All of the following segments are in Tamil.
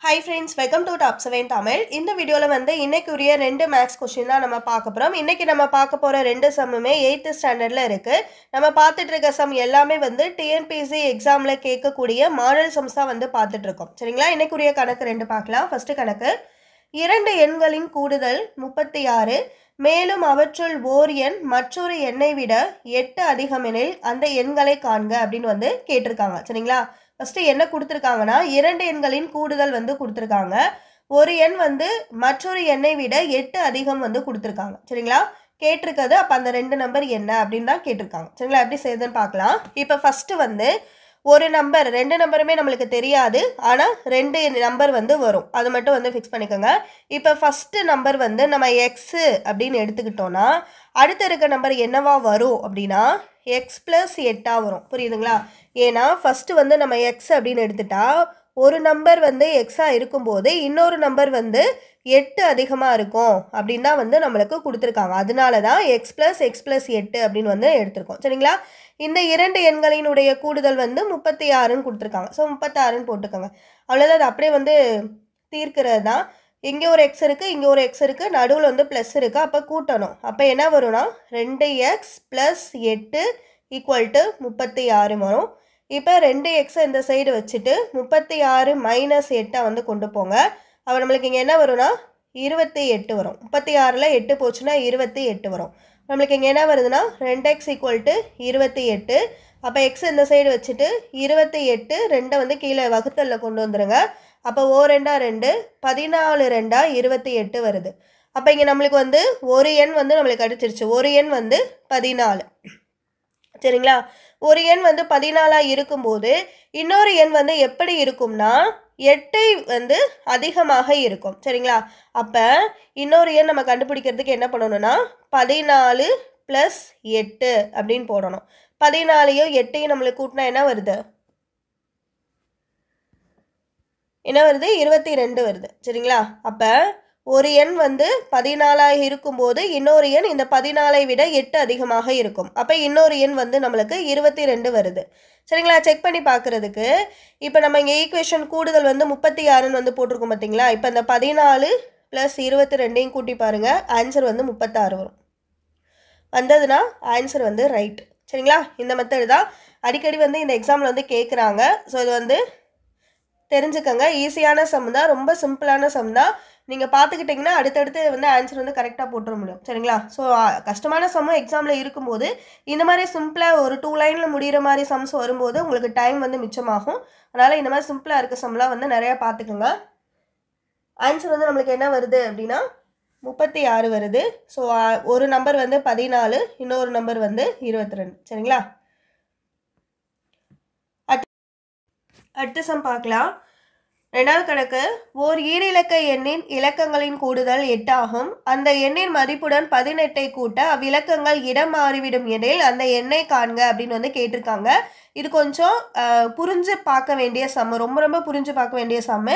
Hi friends, welcome to Top 7 Tamil. இந்த வீடியோல வந்து இன்னைக்குரிய ரெண்டு மேக்ஸ் கொஸ்டின் தான் நம்ம பார்க்க போறோம். இன்னைக்கு நம்ம பார்க்க போற ரெண்டு சம்முமே 8th ஸ்டாண்டர்ட்ல இருக்கு. நம்ம பார்த்துட்டு இருக்க சம் எல்லாமே வந்து டிஎன்பிஎஸ்சி எக்ஸாம்ல கேட்கக்கூடிய மாடல் சம்ஸ் தான் வந்து பார்த்துட்டு இருக்கோம். சரிங்களா? இன்னைக்குரிய கணக்கு ரெண்டு பார்க்கலாம். ஃபர்ஸ்ட் கணக்கு, இரண்டு எண்களின் கூடுதல் 36, மேலும் அவற்றுள் ஓர் எண் மற்றொரு எண்ணை விட 8 அதிகமெனில் அந்த எண்களை காண்க அப்படின்னு வந்து கேட்டிருக்காங்க. சரிங்களா? ஃபர்ஸ்ட் என்ன கொடுத்துருக்காங்கன்னா, இரண்டு எண்களின் கூடுதல் வந்து கொடுத்துருக்காங்க. ஒரு எண் வந்து மற்றொரு எண்ணை விட 8 அதிகம் வந்து கொடுத்துருக்காங்க. சரிங்களா? கேட்டிருக்கிறது அப்போ அந்த ரெண்டு நம்பர் என்ன அப்படின்னு தான் கேட்டிருக்காங்க. சரிங்களா? எப்படி செய்யுதுன்னு பார்க்கலாம். இப்போ ஃபர்ஸ்ட் வந்து ஒரு நம்பர், ரெண்டு நம்பருமே நம்மளுக்கு தெரியாது, ஆனால் ரெண்டு நம்பர் வந்து வரும், அது மட்டும் வந்து ஃபிக்ஸ் பண்ணிக்கோங்க. இப்போ ஃபஸ்ட்டு நம்பர் வந்து நம்ம எக்ஸு அப்படின்னு எடுத்துக்கிட்டோன்னா அடுத்த இருக்க நம்பர் என்னவா வரும் அப்படின்னா எக்ஸ் ப்ளஸ் 8 வரும். புரியுதுங்களா? ஏன்னா ஃபஸ்ட்டு வந்து நம்ம எக்ஸ் அப்படின்னு எடுத்துட்டா ஒரு நம்பர் வந்து எக்ஸாக இருக்கும்போது இன்னொரு நம்பர் வந்து 8 அதிகமாக இருக்கும் அப்படின்னு தான் வந்து நம்மளுக்கு கொடுத்துருக்காங்க. அதனால தான் எக்ஸ் ப்ளஸ் 8 அப்படின்னு வந்து எடுத்திருக்கோம். சரிங்களா? இந்த இரண்டு எண்களினுடைய கூடுதல் வந்து 36ன்னு கொடுத்துருக்காங்க. ஸோ 36ன்னு போட்டுக்கோங்க. அவ்வளோதான், அது அப்படியே வந்து தீர்க்கிறது தான். இங்கே ஒரு எக்ஸ் இருக்குது, இங்கே ஒரு எக்ஸ் இருக்குது, நடுவில் வந்து ப்ளஸ் இருக்குது, அப்போ கூட்டணும். அப்போ என்ன வரும்னா 2x + 8 = 36 வரும். இப்போ 2x இந்த சைடு வச்சுட்டு 36 - 8 வந்து கொண்டு போங்க. அப்போ நம்மளுக்கு இங்கே என்ன வரும்னா 28 வரும். 36ல் 8 போச்சுன்னா 28 வரும். நம்மளுக்கு இங்கே என்ன வருதுன்னா 2x = 28. அப்போ எக்ஸ் இந்த சைடு வச்சுட்டு 28, 2 வந்து கீழே வகுத்தலில் கொண்டு வந்துடுங்க. அப்போ ஓ 2 2, 14 2 28 வருது. அப்போ இங்கே நம்மளுக்கு வந்து ஒரு எண் வந்து நம்மளுக்கு அடிச்சிருச்சு. ஒரு எண் வந்து 14. சரிங்களா? ஒரு எண் வந்து 14 இருக்கும்போது இன்னொரு எண் வந்து எப்படி இருக்கும்னா 8 வந்து அதிகமாக இருக்கும். சரிங்களா? அப்போ இன்னொரு எண் நம்ம கண்டுபிடிக்கிறதுக்கு என்ன பண்ணணும்னா 14 + 8 அப்படின்னு போடணும். 14யும் 8யும் நம்மளுக்கு கூட்டினா என்ன வருது? 22 வருது. சரிங்களா? அப்போ ஒரு எண் வந்து 14 இருக்கும்போது இன்னொரு எண் இந்த 14ஐ விட 8 அதிகமாக இருக்கும். அப்போ இன்னொரு எண் வந்து நம்மளுக்கு 22 வருது. சரிங்களா? செக் பண்ணி பார்க்குறதுக்கு இப்போ நம்ம இங்கே ஈக்குவேஷன் கூடுதல் வந்து 36ன்னு வந்து போட்டிருக்கோம் பார்த்தீங்களா? இப்போ இந்த 14 + 22யும் கூட்டி பாருங்கள், ஆன்சர் வந்து 36 வரும். வந்ததுன்னா ஆன்சர் வந்து ரைட். சரிங்களா? இந்த மெத்தடு தான் அடிக்கடி வந்து இந்த எக்ஸாமில் வந்து கேட்குறாங்க. ஸோ இது வந்து தெரிஞ்சுக்கங்க. ஈஸியான சம் தான், ரொம்ப சிம்பிளான சம் தான். நீங்கள் பார்த்துக்கிட்டிங்கன்னா அடுத்தடுத்து வந்து ஆன்சர் வந்து கரெக்டாக போட்டுற முடியும். சரிங்களா? ஸோ கஷ்டமான சம்மும் எக்ஸாமில் இருக்கும்போது இந்த மாதிரி சிம்பிளாக ஒரு 2 லைனில் முடிகிற மாதிரி சம்ஸ் வரும்போது உங்களுக்கு டைம் வந்து மிச்சமாகும். அதனால் இந்த மாதிரி சிம்பிளாக இருக்க சம்லாம் வந்து நிறையா பார்த்துக்குங்க. ஆன்சர் வந்து நம்மளுக்கு என்ன வருது அப்படின்னா 36 வருது. ஸோ ஒரு நம்பர் வந்து 14, இன்னொரு நம்பர் வந்து 22. சரிங்களா? அடுத்த சம் பார்க்கலாம். ரெண்டாவது கணக்கு, ஓர் ஈரிலக்க எண்ணின் இலக்கங்களின் கூடுதல் 8 ஆகும். அந்த எண்ணின் மதிப்புடன் 18ஐ கூட்ட அவ்விலக்கங்கள் இடம் மாறிவிடும் எனில் அந்த எண்ணை காண்க அப்படின்னு வந்து கேட்டிருக்காங்க. இது கொஞ்சம் புரிஞ்சு பார்க்க வேண்டிய சம், ரொம்ப ரொம்ப புரிஞ்சு பார்க்க வேண்டிய சம்.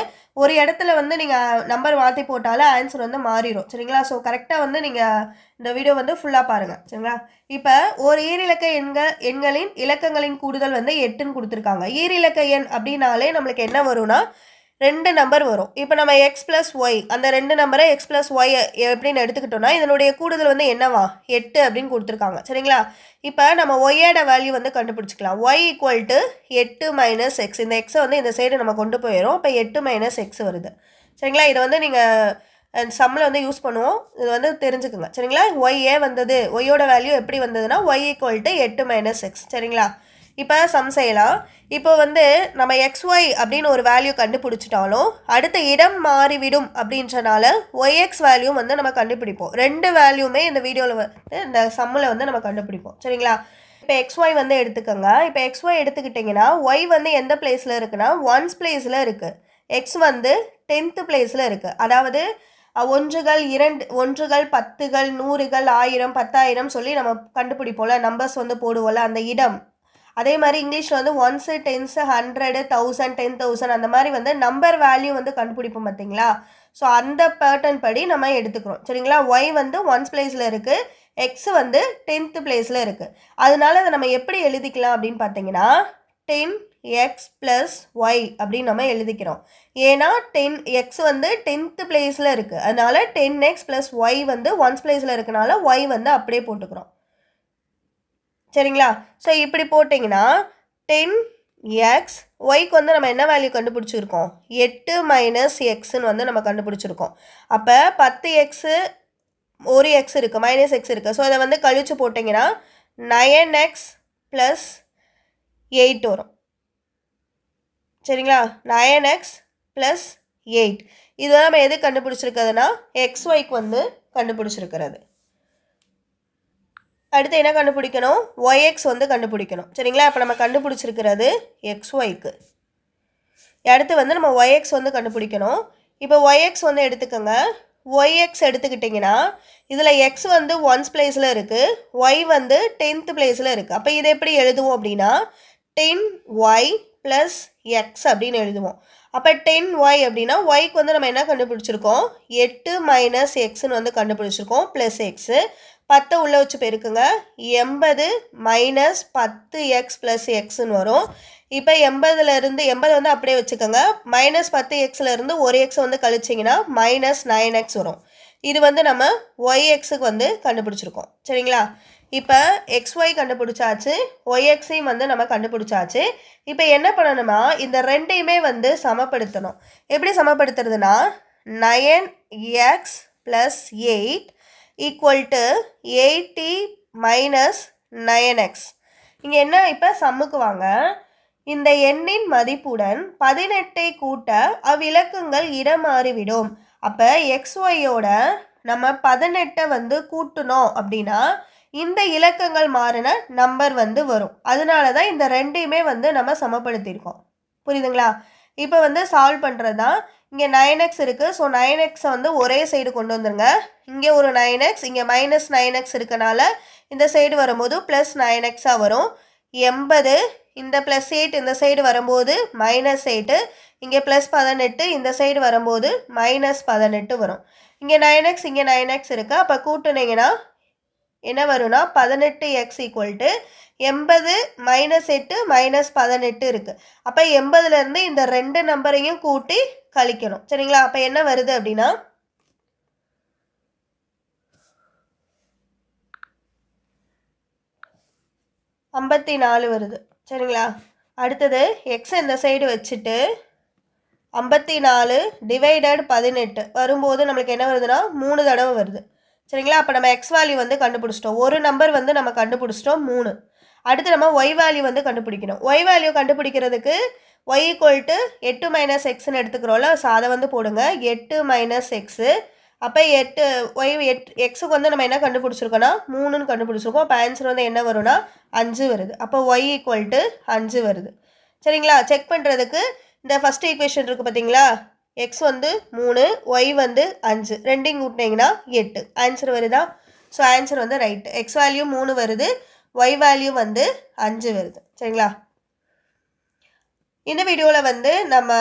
ஒரு இடத்துல வந்து நீங்கள் நம்பர் மாற்றி போட்டாலும் ஆன்சர் வந்து மாறிடும். சரிங்களா? ஸோ கரெக்டாக வந்து நீங்கள் இந்த வீடியோ வந்து ஃபுல்லாக பாருங்கள். சரிங்களா? இப்போ ஒரு ஈரிலக்க எண்களின் இலக்கங்களின் கூடுதல் வந்து 8ன்னு கொடுத்துருக்காங்க. ஈரிலக்க எண் அப்படின்னாலே நம்மளுக்கு என்ன வரும்னா ரெண்டு நம்பர் வரும். இப்போ நம்ம எக்ஸ் ப்ளஸ் ஒய், அந்த ரெண்டு நம்பரை எக்ஸ் ப்ளஸ் ஒய் எப்படின்னு எடுத்துக்கிட்டோம்னா இதனுடைய கூடுதல் வந்து என்னவா 8 அப்படின்னு கொடுத்துருக்காங்க. சரிங்களா? இப்போ நம்ம ஒய்யோட வேல்யூ வந்து கண்டுபிடிச்சிக்கலாம். Y = 8 - x. இந்த எக்ஸை வந்து இந்த சைடு நம்ம கொண்டு போயிடும். இப்போ 8 - x வருது. சரிங்களா? இதை வந்து நீங்கள் சம்மில் வந்து யூஸ் பண்ணுவோம். இது வந்து தெரிஞ்சுக்குங்க. சரிங்களா? ஒய்யே வந்தது, ஒய்யோட வேல்யூ எப்படி வந்ததுன்னா ஒய் = 8 - x. சரிங்களா? இப்போ சம் செய்யலாம். இப்போ வந்து நம்ம xy அப்படின்னு ஒரு வேல்யூ கண்டுபிடிச்சிட்டாலும் அடுத்த இடம் மாறிவிடும் அப்படின்றனால yx வேல்யூ வந்து நம்ம கண்டுபிடிப்போம். ரெண்டு வேல்யூமே இந்த வீடியோவில் வந்து இந்த சம்மில் வந்து நம்ம கண்டுபிடிப்போம். சரிங்களா? இப்போ xy வந்து எடுத்துக்கோங்க. இப்போ xy எடுத்துக்கிட்டிங்கன்னா y வந்து எந்த பிளேஸில் இருக்குன்னா 1's பிளேஸில் இருக்குது. x வந்து 10th பிளேஸில் இருக்குது. அதாவது ஒன்றுகள், ஒன்றுகள், 10கள், 100கள், 1000, 10,000 சொல்லி நம்ம கண்டுபிடிப்போம்ல, நம்பர்ஸ் வந்து போடுவோம்ல அந்த இடம். அதே மாதிரி இங்கிலீஷில் வந்து 1s, 10s, 100, 1000, 10,000 அந்த மாதிரி வந்து நம்பர் வேல்யூ வந்து கண்டுபிடிப்போம் பார்த்தீங்களா? ஸோ அந்த பேட்டர்ன் படி நம்ம எடுத்துக்கிறோம். சரிங்களா? ஒய் வந்து 1's பிளேஸில் இருக்குது, எக்ஸ் வந்து 10th பிளேஸில் இருக்குது. அதனால அதை நம்ம எப்படி எழுதிக்கலாம் அப்படின்னு பார்த்தீங்கன்னா 10 எக்ஸ் ப்ளஸ் ஒய் அப்படின்னு நம்ம எழுதிக்கிறோம். ஏன்னா எக்ஸ் வந்து 10th பிளேஸில் இருக்குது, அதனால 10x ப்ளஸ் ஒய் வந்து 1st பிளேஸில் இருக்கனால ஒய் வந்து அப்படியே போட்டுக்கிறோம். சரிங்களா? ஸோ இப்படி போட்டிங்கன்னா 10x, ஒய்க்கு வந்து நம்ம என்ன வேல்யூ கண்டுபிடிச்சிருக்கோம்? 8 மைனஸ் எக்ஸ்ன்னு வந்து நம்ம கண்டுபிடிச்சிருக்கோம். அப்போ 10x ஒரு எக்ஸ் இருக்குது, மைனஸ் எக்ஸ் இருக்குது. ஸோ அதை வந்து கழிச்சு போட்டிங்கன்னா 9x ப்ளஸ் 8 வரும். சரிங்களா? 9x ப்ளஸ் 8 இது நம்ம எது கண்டுபிடிச்சிருக்கிறதுனா xyக்கு வந்து கண்டுபிடிச்சிருக்கிறது. அடுத்து என்ன கண்டுபிடிக்கணும்? yx வந்து கண்டுபிடிக்கணும். சரிங்களா? இப்போ நம்ம கண்டுபிடிச்சிருக்கிறது xyக்கு. அடுத்து வந்து நம்ம yx வந்து கண்டுபிடிக்கணும். இப்போ yx வந்து எடுத்துக்கோங்க. yx எடுத்துக்கிட்டிங்கன்னா இதில் x வந்து 1st பிளேஸில் இருக்குது, y வந்து 10th பிளேஸில் இருக்குது. அப்போ இதை எப்படி எழுதுவோம் அப்படின்னா 10y ப்ளஸ் எக்ஸ் அப்படின்னு எழுதுவோம். அப்போ 10y அப்படின்னா ஒய்க்கு வந்து நம்ம என்ன கண்டுபிடிச்சிருக்கோம்? 8 மைனஸ் எக்ஸ்ன்னு வந்து கண்டுபிடிச்சிருக்கோம், ப்ளஸ் எக்ஸு 10 உள்ளே வச்சு பெருக்குங்க. 80 மைனஸ் 10x ப்ளஸ் எக்ஸ்ன்னு வரும். இப்போ 80 வந்து அப்படியே வச்சுக்கோங்க. மைனஸ் 10xலேருந்து ஒரு எக்ஸ் வந்து கழிச்சிங்கன்னா மைனஸ் 9x வரும். இது வந்து நம்ம ஒய்எக்ஸுக்கு வந்து கண்டுபிடிச்சிருக்கோம். சரிங்களா? இப்போ xy கண்டுபிடிச்சாச்சு, ஒய்எக்ஸையும் வந்து நம்ம கண்டுபிடிச்சாச்சு. இப்போ என்ன பண்ணணுமா, இந்த ரெண்டையுமே வந்து சமப்படுத்தணும். எப்படி சமப்படுத்துறதுனா 9x plus 8 equal to 80 minus 9x. இங்கே என்ன, இப்போ சம்முக்கு வாங்க. இந்த எண்ணின் மதிப்புடன் 18ஐ கூட்ட அவ்விலக்கங்கள் இடம் மாறிவிடும். அப்போ xyயோட நம்ம 18 வந்து கூட்டணும் அப்படின்னா இந்த இலக்கங்கள் மாறின நம்பர் வந்து வரும். அதனால தான் இந்த ரெண்டையுமே வந்து நம்ம சமப்படுத்தியிருக்கோம். புரியுதுங்களா? இப்போ வந்து சால்வ் பண்ணுறது தான். இங்கே 9x இருக்குது, ஸோ 9xை வந்து ஒரே சைடு கொண்டு வந்துருங்க. இங்கே ஒரு 9x, இங்கே மைனஸ் 9x இருக்கனால இந்த சைடு வரும்போது ப்ளஸ் 9xாக வரும். 80, இந்த ப்ளஸ் 8 இந்த சைடு வரும்போது மைனஸ் 8, இங்கே ப்ளஸ் 18 இந்த சைடு வரும்போது மைனஸ் 18 வரும். இங்கே 9x, இங்கே 9x இருக்குது. அப்போ கூட்டுனீங்கன்னா என்ன வரும்னா 18x equal to 80 minus 8 minus 18 இருக்குது. அப்போ 80லேருந்து இந்த ரெண்டு நம்பரையும் கூட்டி கழிக்கணும். சரிங்களா? அப்போ என்ன வருது அப்படின்னா 54 வருது. சரிங்களா? அடுத்தது எக்ஸ் இந்த சைடு வச்சுட்டு 54 டிவைடட் 18 வரும்போது நம்மளுக்கு என்ன வருதுன்னா 3 தடவை வருது. சரிங்களா? அப்போ நம்ம எக்ஸ் வேல்யூ வந்து கண்டுபிடிச்சிட்டோம். ஒரு நம்பர் வந்து நம்ம கண்டுபிடிச்சிட்டோம் 3. அடுத்து நம்ம ஒய் வேல்யூ வந்து கண்டுபிடிக்கணும். ஒய் வேல்யூ கண்டுபிடிக்கிறதுக்கு ஒய் ஈக்குவல் டு 8 மைனஸ் எக்ஸ்ன்னு எடுத்துக்கிறோம்ல, ஸோ அதை வந்து போடுங்க. 8 மைனஸ் எக்ஸு. அப்போ 8 எக்ஸுக்கு வந்து நம்ம என்ன கண்டுபிடிச்சிருக்கோன்னா 3ன்னு கண்டுபிடிச்சிருக்கோம். அப்போ ஆன்சர் வந்து என்ன வரும்னா 5 வருது. அப்போ ஒய் ஈக்குவல் டு 5 வருது. சரிங்களா? செக் பண்ணுறதுக்கு இந்த ஃபஸ்ட் ஈக்குவேஷன் இருக்குது பார்த்தீங்களா, எக்ஸ் வந்து 3, ஒய் வந்து 5, ரெண்டையும் கூட்டினீங்கன்னா 8. ஆன்சர் வருதா? ஸோ ஆன்சர் வந்து ரைட்டு. எக்ஸ் வேல்யூ 3 வருது, ஒய் வேல்யூ வந்து 5 வருது. சரிங்களா? இந்த வீடியோவில் வந்து நம்ம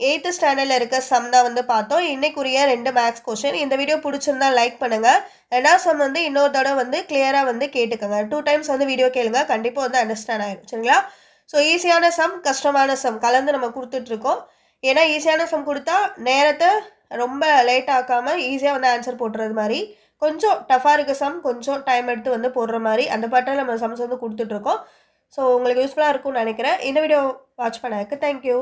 8th ஸ்டாண்டர்டில் இருக்க சம் தான் வந்து பார்த்தோம். இன்றைக்குரிய 2 மேக்ஸ் கொஷின். இந்த வீடியோ பிடிச்சிருந்தா லைக் பண்ணுங்கள். 2வது சம் வந்து இன்னொரு தடவை வந்து கிளியராக வந்து கேட்டுக்கோங்க. 2 டைம்ஸ் வந்து வீடியோ கேளுங்க, கண்டிப்பாக வந்து அண்டர்ஸ்டாண்ட் ஆகிடும். சரிங்களா? ஸோ ஈஸியான சம், கஷ்டமான சம் கலந்து நம்ம கொடுத்துட்ருக்கோம். ஏன்னா ஈஸியான சம் கொடுத்தா நேரத்தை ரொம்ப லேட் ஆக்காமல் ஈஸியாக வந்து ஆன்சர் போட்டுறது மாதிரி, கொஞ்சம் டஃபாக இருக்க சம் கொஞ்சம் டைம் எடுத்து வந்து போடுற மாதிரி அந்த பாட்டில் நம்ம சம்ஸ் வந்து கொடுத்துட்ருக்கோம். ஸோ உங்களுக்கு யூஸ்ஃபுல்லாக இருக்கும்னு நினைக்கிறேன். இந்த வீடியோ வாட்ச் பண்ணதுக்கு தேங்க்யூ.